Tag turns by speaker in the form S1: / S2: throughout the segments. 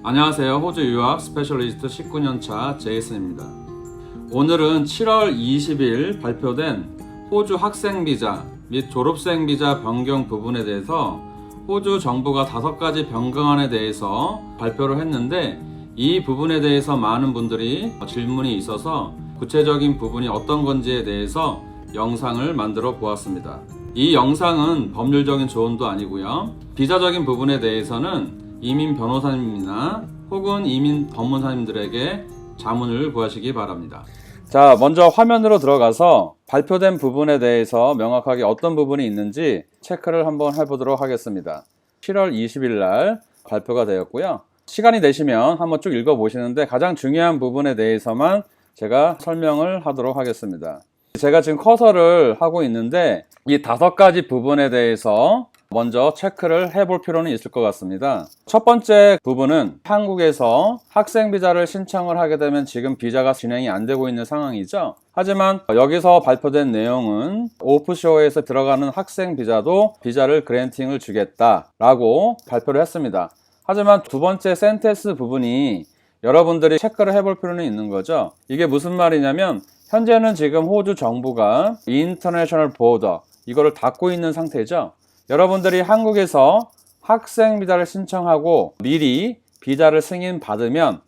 S1: 안녕하세요. 호주 유학 스페셜리스트 19년차 제이슨입니다. 오늘은 7월 20일 발표된 호주 학생 비자 및 졸업생 비자 변경 부분에 대해서 호주 정부가 5가지 변경안에 대해서 발표를 했는데, 이 부분에 대해서 많은 분들이 질문이 있어서 구체적인 부분이 어떤 건지에 대해서 영상을 만들어 보았습니다. 이 영상은 법률적인 조언도 아니고요, 비자적인 부분에 대해서는 이민 변호사님이나 혹은 이민 법무사님들에게 자문을 구하시기 바랍니다. 자, 먼저 화면으로 들어가서 발표된 부분에 대해서 명확하게 어떤 부분이 있는지 체크를 한번 해보도록 하겠습니다. 7월 20일 날 발표가 되었고요. 시간이 되시면 한번 쭉 읽어보시는데 가장 중요한 부분에 대해서만 제가 설명을 하도록 하겠습니다. 제가 지금 커서를 하고 있는데 이 5가지 부분에 대해서 먼저 체크를 해볼 필요는 있을 것 같습니다. 첫 번째 부분은 한국에서 학생 비자를 신청을 하게 되면 지금 비자가 진행이 안 되고 있는 상황이죠. 하지만 여기서 발표된 내용은 오프쇼어에서 들어가는 학생 비자도 비자를 그랜팅을 주겠다라고 발표를 했습니다. 하지만 두 번째 센텐스 부분이 여러분들이 체크를 해볼 필요는 있는 거죠. 이게 무슨 말이냐면 현재는 지금 호주 정부가 인터내셔널 보더 이거를 닫고 있는 상태죠. 여러분들이 한국에서 학생 비자를 신청하고 미리 비자를 승인받으면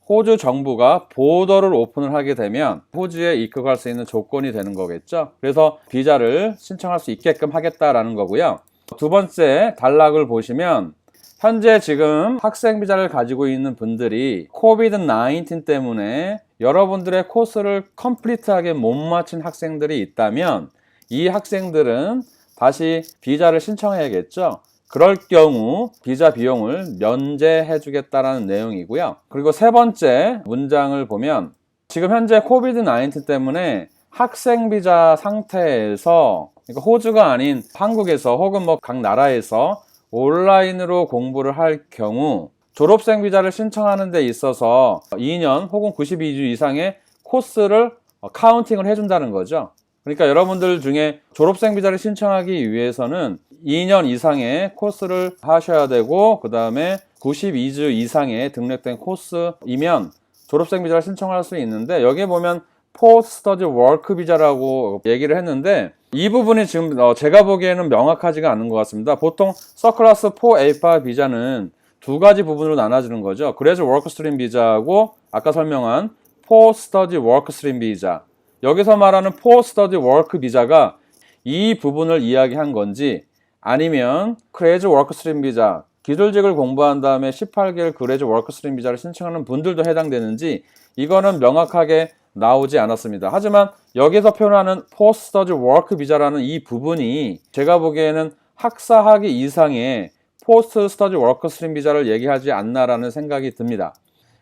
S1: 호주 정부가 보더를 오픈을 하게 되면 호주에 입국할 수 있는 조건이 되는 거겠죠. 그래서 비자를 신청할 수 있게끔 하겠다라는 거고요. 두 번째 단락을 보시면 현재 지금 학생 비자를 가지고 있는 분들이 코비드-19 때문에 여러분들의 코스를 컴플리트하게 못 마친 학생들이 있다면 이 학생들은 다시 비자를 신청해야겠죠. 그럴 경우 비자 비용을 면제해 주겠다라는 내용이고요. 그리고 세 번째 문장을 보면 지금 현재 코비드-19 때문에 학생 비자 상태에서, 그러니까 호주가 아닌 한국에서 혹은 각 나라에서 온라인으로 공부를 할 경우 졸업생 비자를 신청하는 데 있어서 2년 혹은 92주 이상의 코스를 카운팅을 해준다는 거죠. 그러니까 여러분들 중에 졸업생 비자를 신청하기 위해서는 2년 이상의 코스를 하셔야 되고, 그 다음에 92주 이상의 등록된 코스이면 졸업생 비자를 신청할 수 있는데, 여기에 보면 포스트 스터디 워크 비자라고 얘기를 했는데 이 부분이 지금 제가 보기에는 명확하지가 않은 것 같습니다. 보통 서클래스 4A5 비자는 두 가지 부분으로 나눠지는 거죠. 그래서 워크스트림 비자하고 아까 설명한 포스트 스터디 워크스트림 비자, 여기서 말하는 포스트 스터디 워크 비자가 이 부분을 이야기한 건지, 아니면 크레이지 워크스트림 비자, 기술직을 공부한 다음에 18개월 그레이지 워크스트림 비자를 신청하는 분들도 해당되는지 이거는 명확하게 나오지 않았습니다. 하지만 여기서 표현하는 포스트 스터디 워크 비자라는 이 부분이 제가 보기에는 학사 학위 이상의 포스트 스터디 워크스트림 비자를 얘기하지 않나라는 생각이 듭니다.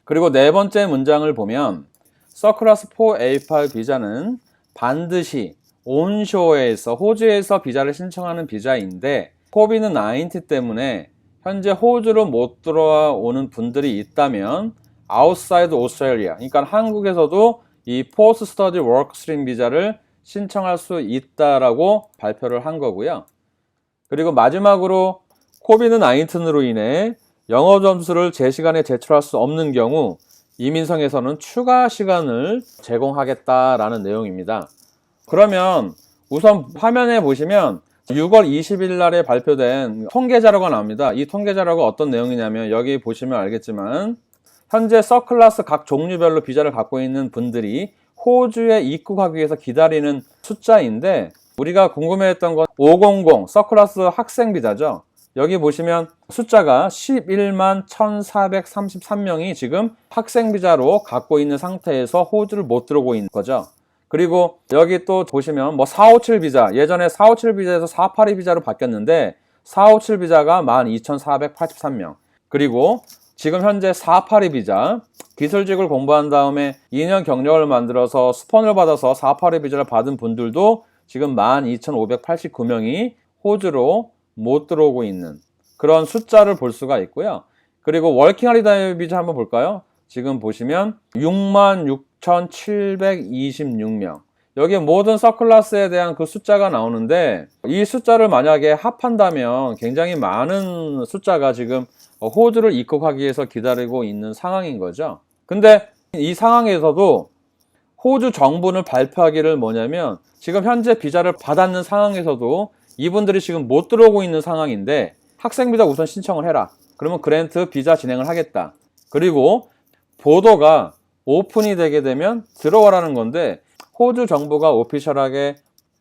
S1: 그리고 네 번째 문장을 보면 서클래스 4A5 비자는 반드시 온쇼어에서 호주에서 비자를 신청하는 비자인데 코비드-19 때문에 현재 호주로 못 들어오는 분들이 있다면 outside Australia, 그러니까 한국에서도 이 포스트 스터디 워크 스트림 비자를 신청할 수 있다라고 발표를 한 거고요. 그리고 마지막으로 코비드-19로 인해 영어 점수를 제 시간에 제출할 수 없는 경우 이민성에서는 추가 시간을 제공하겠다라는 내용입니다. 그러면 우선 화면에 보시면 6월 20일 날에 발표된 통계 자료가 나옵니다. 이 통계 자료가 어떤 내용이냐면 여기 보시면 알겠지만 현재 서클래스 각 종류별로 비자를 갖고 있는 분들이 호주에 입국하기 위해서 기다리는 숫자인데, 우리가 궁금해했던 건 500 서클래스 학생 비자죠. 여기 보시면 숫자가 11만 1433명이 지금 학생 비자로 갖고 있는 상태에서 호주를 못 들어오고 있는 거죠. 그리고 여기 또 보시면 457 비자, 예전에 457 비자에서 482 비자로 바뀌었는데 457 비자가 12,483명, 그리고 지금 현재 482 비자, 기술직을 공부한 다음에 2년 경력을 만들어서 스폰을 받아서 482 비자를 받은 분들도 지금 12,589명이 호주로 못 들어오고 있는 그런 숫자를 볼 수가 있고요. 그리고 워킹 할리데이 비자 한번 볼까요? 지금 보시면 66,726명. 여기 모든 서클라스에 대한 그 숫자가 나오는데 이 숫자를 만약에 합한다면 굉장히 많은 숫자가 지금 호주를 입국하기 위해서 기다리고 있는 상황인 거죠. 근데 이 상황에서도 호주 정부는 발표하기를 뭐냐면 지금 현재 비자를 받았는 상황에서도 이분들이 지금 못 들어오고 있는 상황인데 학생 비자 우선 신청을 해라. 그러면 그랜트 비자 진행을 하겠다. 그리고 보더가 오픈이 되게 되면 들어와라는 건데 호주 정부가 오피셜하게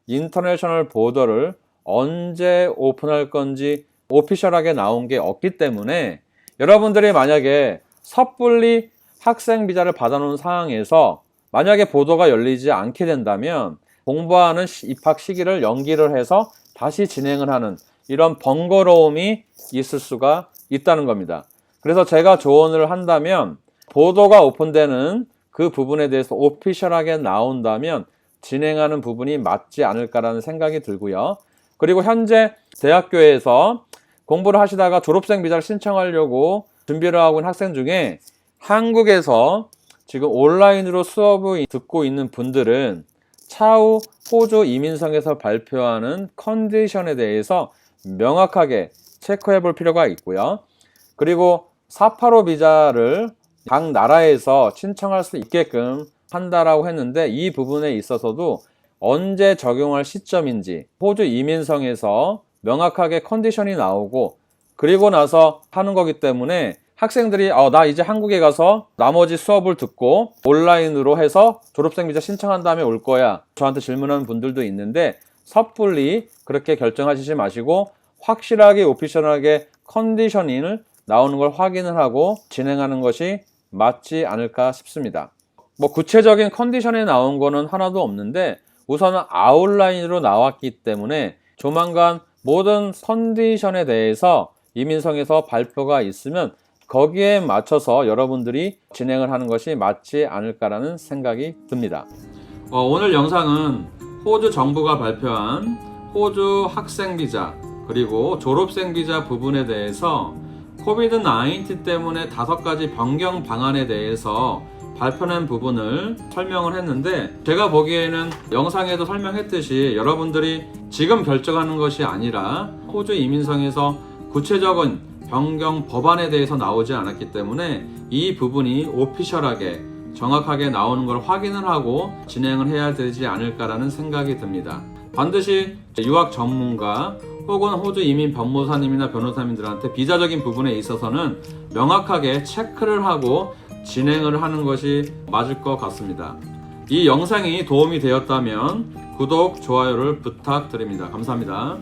S1: 인터내셔널 보더를 언제 오픈할 건지 오피셜하게 나온 게 없기 때문에 여러분들이 만약에 섣불리 학생 비자를 받아놓은 상황에서 만약에 보더가 열리지 않게 된다면 공부하는 입학 시기를 연기를 해서 다시 진행을 하는 이런 번거로움이 있을 수가 있다는 겁니다. 그래서 제가 조언을 한다면 보더가 오픈되는 그 부분에 대해서 오피셜하게 나온다면 진행하는 부분이 맞지 않을까라는 생각이 들고요. 그리고 현재 대학교에서 공부를 하시다가 졸업생 비자를 신청하려고 준비를 하고 있는 학생 중에 한국에서 지금 온라인으로 수업을 듣고 있는 분들은 차후 호주 이민성에서 발표하는 컨디션에 대해서 명확하게 체크해 볼 필요가 있고요. 그리고 485 비자를 각 나라에서 신청할 수 있게끔 한다라고 했는데 이 부분에 있어서도 언제 적용할 시점인지 호주 이민성에서 명확하게 컨디션이 나오고 그리고 나서 하는 거기 때문에 학생들이 나 이제 한국에 가서 나머지 수업을 듣고 온라인으로 해서 졸업생 비자 신청한 다음에 올 거야. 저한테 질문하는 분들도 있는데 섣불리 그렇게 결정하시지 마시고 확실하게 오피셜하게 컨디셔닝을 나오는 걸 확인을 하고 진행하는 것이 맞지 않을까 싶습니다. 뭐 구체적인 컨디션에 나온 거는 하나도 없는데 우선은 아웃라인으로 나왔기 때문에 조만간 모든 컨디션에 대해서 이민성에서 발표가 있으면 거기에 맞춰서 여러분들이 진행을 하는 것이 맞지 않을까라는 생각이 듭니다. 오늘 영상은 호주 정부가 발표한 호주 학생 비자 그리고 졸업생 비자 부분에 대해서 코비드-19 때문에 5가지 변경 방안에 대해서 발표된 부분을 설명을 했는데 제가 보기에는 영상에도 설명했듯이 여러분들이 지금 결정하는 것이 아니라 호주 이민성에서 구체적인 변경 법안에 대해서 나오지 않았기 때문에 이 부분이 오피셜하게 정확하게 나오는 걸 확인을 하고 진행을 해야 되지 않을까라는 생각이 듭니다. 반드시 유학 전문가 혹은 호주 이민 변호사님이나 변호사님들한테 비자적인 부분에 있어서는 명확하게 체크를 하고 진행을 하는 것이 맞을 것 같습니다. 이 영상이 도움이 되었다면 구독, 좋아요를 부탁드립니다. 감사합니다.